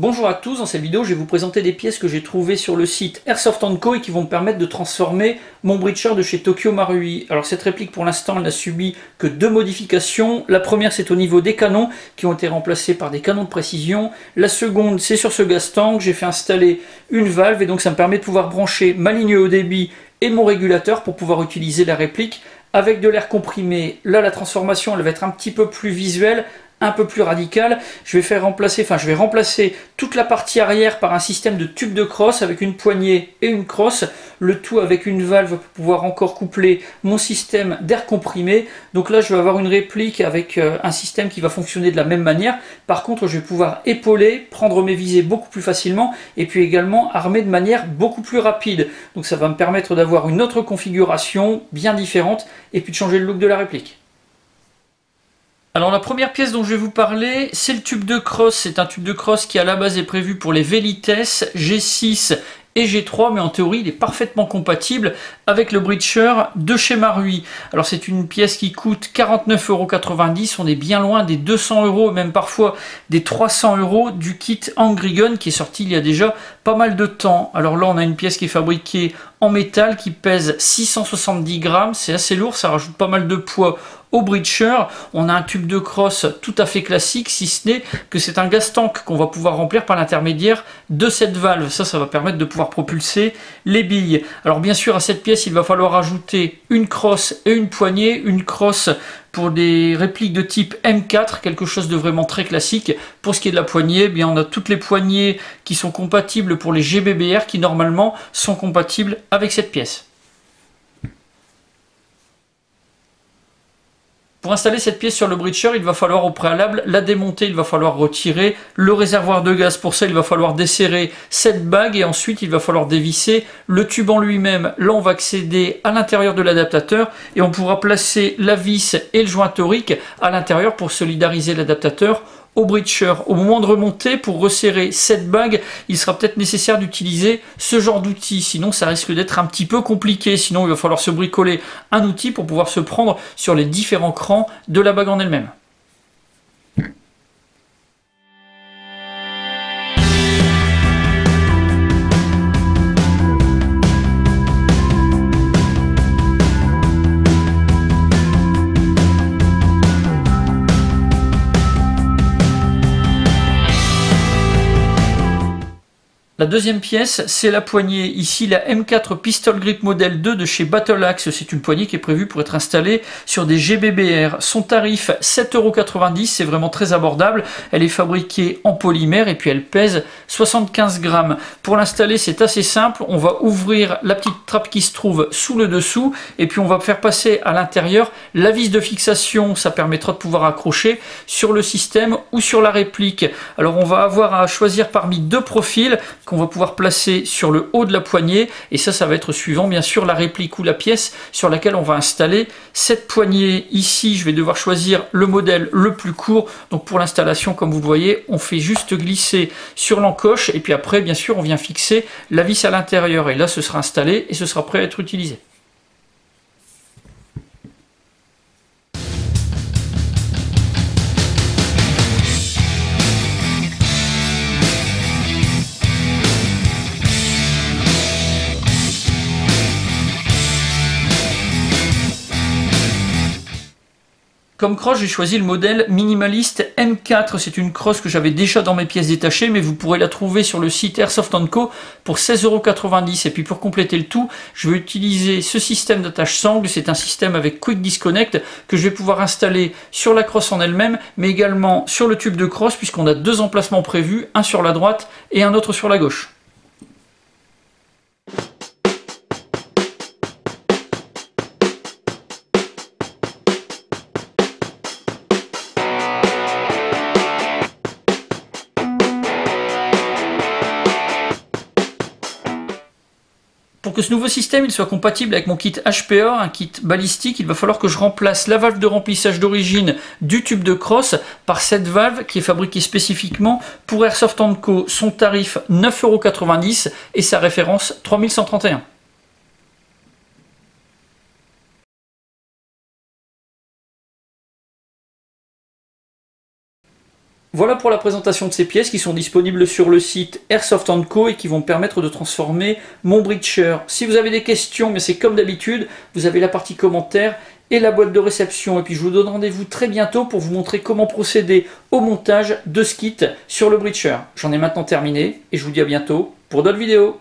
Bonjour à tous, dans cette vidéo je vais vous présenter des pièces que j'ai trouvées sur le site Airsoft & Co et qui vont me permettre de transformer mon breacher de chez Tokyo Marui. Alors cette réplique pour l'instant elle n'a subi que deux modifications. La première c'est au niveau des canons qui ont été remplacés par des canons de précision. La seconde c'est sur ce gaz tank, j'ai fait installer une valve et donc ça me permet de pouvoir brancher ma ligne haut débit et mon régulateur pour pouvoir utiliser la réplique avec de l'air comprimé. Là la transformation elle va être un petit peu plus visuelle, un peu plus radical. Je vais remplacer toute la partie arrière par un système de tube de crosse avec une poignée et une crosse, le tout avec une valve pour pouvoir encore coupler mon système d'air comprimé. Donc là je vais avoir une réplique avec un système qui va fonctionner de la même manière. Par contre je vais pouvoir épauler, prendre mes visées beaucoup plus facilement et puis également armer de manière beaucoup plus rapide. Donc ça va me permettre d'avoir une autre configuration bien différente et puis de changer le look de la réplique. Alors la première pièce dont je vais vous parler, c'est le tube de crosse. C'est un tube de crosse qui à la base est prévu pour les Velites G6 et G3, mais en théorie il est parfaitement compatible avec le breacher de chez Marui. Alors c'est une pièce qui coûte 49,90 €, on est bien loin des 200 €, même parfois des 300 € du kit Angry Gun qui est sorti il y a déjà pas mal de temps. Alors là on a une pièce qui est fabriquée en métal qui pèse 670 grammes, c'est assez lourd, ça rajoute pas mal de poids au breacher. On a un tube de crosse tout à fait classique, si ce n'est que c'est un gaz tank qu'on va pouvoir remplir par l'intermédiaire de cette valve. Ça va permettre de pouvoir propulser les billes. Alors bien sûr à cette pièce il va falloir ajouter une crosse et une poignée, une crosse pour des répliques de type M4, quelque chose de vraiment très classique. Pour ce qui est de la poignée, eh bien on a toutes les poignées qui sont compatibles pour les GBBR qui normalement sont compatibles avec cette pièce. Pour installer cette pièce sur le breacher, il va falloir au préalable la démonter, il va falloir retirer le réservoir de gaz. Pour ça, il va falloir desserrer cette bague et ensuite il va falloir dévisser le tube en lui-même. Là, on va accéder à l'intérieur de l'adaptateur et on pourra placer la vis et le joint torique à l'intérieur pour solidariser l'adaptateur au breacher. Au moment de remonter, pour resserrer cette bague, il sera peut-être nécessaire d'utiliser ce genre d'outil, sinon ça risque d'être un petit peu compliqué, sinon il va falloir se bricoler un outil pour pouvoir se prendre sur les différents crans de la bague en elle-même. La deuxième pièce, c'est la poignée. Ici, la M4 Pistol Grip Model 2 de chez Battle Axe. C'est une poignée qui est prévue pour être installée sur des GBBR. Son tarif, 7,90 €, c'est vraiment très abordable. Elle est fabriquée en polymère et puis elle pèse 75 grammes. Pour l'installer, c'est assez simple. On va ouvrir la petite trappe qui se trouve sous le dessous et puis on va faire passer à l'intérieur la vis de fixation. Ça permettra de pouvoir accrocher sur le système ou sur la réplique. Alors, on va avoir à choisir parmi deux profils qu'on va pouvoir placer sur le haut de la poignée et ça va être suivant bien sûr la réplique ou la pièce sur laquelle on va installer cette poignée. Ici je vais devoir choisir le modèle le plus court, donc pour l'installation comme vous le voyez on fait juste glisser sur l'encoche et puis après bien sûr on vient fixer la vis à l'intérieur et là ce sera installé et ce sera prêt à être utilisé. Comme crosse, j'ai choisi le modèle minimaliste M4. C'est une crosse que j'avais déjà dans mes pièces détachées, mais vous pourrez la trouver sur le site Airsoft & Co pour 16,90 €. Et puis pour compléter le tout, je vais utiliser ce système d'attache sangle. C'est un système avec Quick Disconnect que je vais pouvoir installer sur la crosse en elle-même, mais également sur le tube de crosse, puisqu'on a deux emplacements prévus, un sur la droite et un autre sur la gauche. Pour que ce nouveau système il soit compatible avec mon kit HPA, un kit balistique, il va falloir que je remplace la valve de remplissage d'origine du tube de crosse par cette valve qui est fabriquée spécifiquement pour Airsoft & Co. Son tarif 9,90 € et sa référence 3131. Voilà pour la présentation de ces pièces qui sont disponibles sur le site Airsoft & Co et qui vont permettre de transformer mon breacher. Si vous avez des questions, mais c'est comme d'habitude, vous avez la partie commentaires et la boîte de réception. Et puis je vous donne rendez-vous très bientôt pour vous montrer comment procéder au montage de ce kit sur le breacher. J'en ai maintenant terminé et je vous dis à bientôt pour d'autres vidéos.